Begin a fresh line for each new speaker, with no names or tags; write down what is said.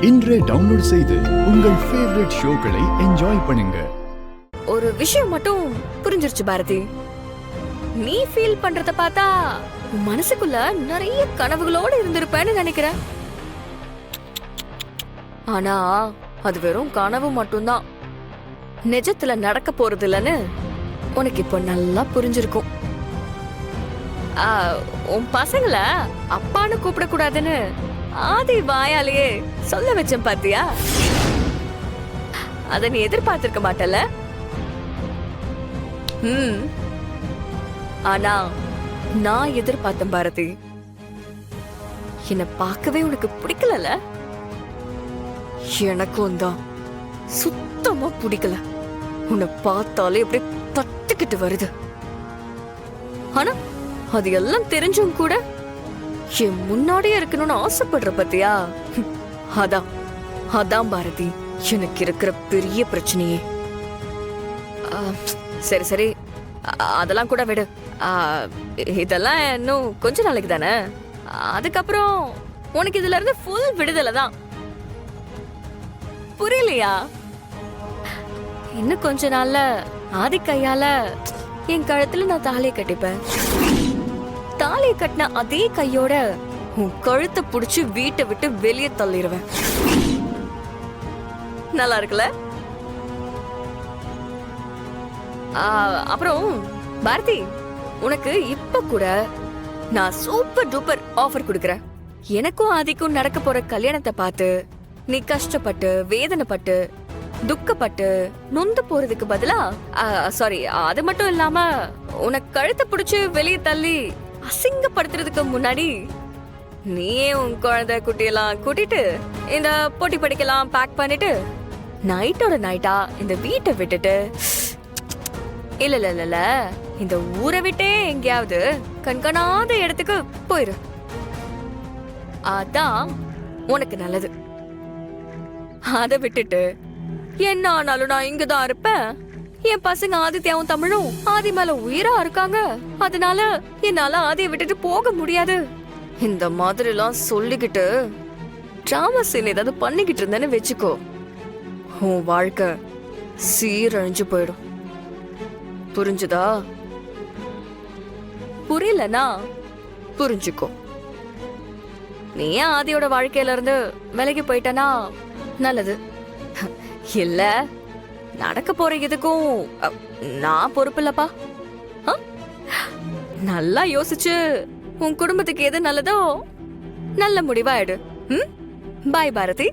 இன்றே டவுன்லோட் செய்து உங்கள் ஃபேவரட் ஷோக்களை என்ஜாய் பண்ணுங்க.
ஒரு விஷயம் மட்டும் புரிஞ்சிருச்சு பாரதி. நீ ஃபீல் பண்றத பார்த்தா உன் மனசுக்குள்ள நிறைய கனவுகளோட இருந்திருப்பேன்னு நினைக்கிறேன். ஆனா அது வெறும் கனவு மட்டும்தான், நிஜத்துல நடக்க போறது இல்லன்னு உனக்கு இப்ப நல்லா புரிஞ்சிருக்கும். உன் பசங்கள அப்பான்னு கூப்பிடக்கூடாதுன்னு ஆதி வாயாலேயே சொல்ல வச்சேன் பாத்தியா? அத நீ எதிர்பார்த்திருக்க மாட்டல. ஆனா நான் எதிர்பார்த்தேன் பாரதி. என்ன பார்க்கவே உனக்கு பிடிக்கல. எனக்கும் தான் சுத்தமா பிடிக்கல. உன்னை பார்த்தாலே அப்படியே தட்டுக்கிட்டு வருது. ஆனா அது எல்லாம் தெரிஞ்சும் கூட என் முன்னாடியே இருக்கணும்னு ஆசைப்படுற பத்தியா? அதான் அதான் பாரதி எனக்கு இருக்கிற பெரிய பிரச்சனையே. சரி சரி, அதெல்லாம் கூட விடு. இதெல்லாம் இன்னும் கொஞ்ச நாளைக்கு தானே. அதுக்கப்புறம் உனக்கு இதுல இருந்து ஃபுல் விடுதலை தான். புரியலையா? இன்னும் கொஞ்ச நாள்ல ஆதி கையால என் கழுத்துல நான் தாலியை கட்டிப்பேன். தாலியை கட்டின அதே கையோட உன் கழுத்தை புடிச்சு வீட்டை விட்டு வெளியே தள்ளிடுவேன். நல்லா இருக்குல்ல? அப்புறம் பாரதி, உனக்கு இப்ப கூட நான் சூப்பர் டூப்பர் ஆஃபர் கொடுக்கறேன். எனக்கும் ஆதிக்கும் நடக்க போற கல்யாணத்தை பார்த்து நீ கஷ்டப்பட்டு வேதனைப்பட்டு துக்கப்பட்டு நொந்து போறதுக்கு பதிலா, சாரி, அது மட்டும் இல்லாம உனக்கு கழுத்தை பிடிச்சு வெளியே தள்ளி அசிங்கப்படுத்துறதுக்கு முன்னாடி நீயே உன் குழந்தை குட்டியெல்லாம் கூட்டிட்டு இந்த போட்டி படிக்கலாம் பேக் பண்ணிட்டு நைட்டோட நைட்டா இந்த வீட்டை விட்டுட்டு, இல்ல இல்ல இல்ல, இந்த ஊரை விட்டே எங்கேயாவது கண்காணாத இடத்துக்கு போயிரு. அதான் உனக்கு நல்லது. அதை விட்டுட்டு என்ன ஆனாலும் நான் இங்கதான் இருப்பேன், என் பசங்க ஆதித்யாவும் தமிழும் ஆதி மேல உயிரா இருக்காங்க, அதனால என்னால ஆதியை விட்டுட்டு போக முடியாது, இந்த மாதிரி எல்லாம் சொல்லிக்கிட்டு டிராமா சீன் ஏதாவது பண்ணிக்கிட்டு இருந்தேன்னு வச்சுக்கோ, உன் வாழ்க்கை சீரழிஞ்சு போயிடும். புரிஞ்சுதா? புரியலனா புரிஞ்சுக்கோ. நீ ஆதியோட வாழ்க்கையில இருந்து விலகி போயிட்டனா நல்லது. இல்ல, நடக்க போற எதுக்கும் நான் பொறுப்பு இல்லப்பா. நல்லா யோசிச்சு உன் குடும்பத்துக்கு எது நல்லதோ நல்ல முடிவா எடு. பாய் பாரதி.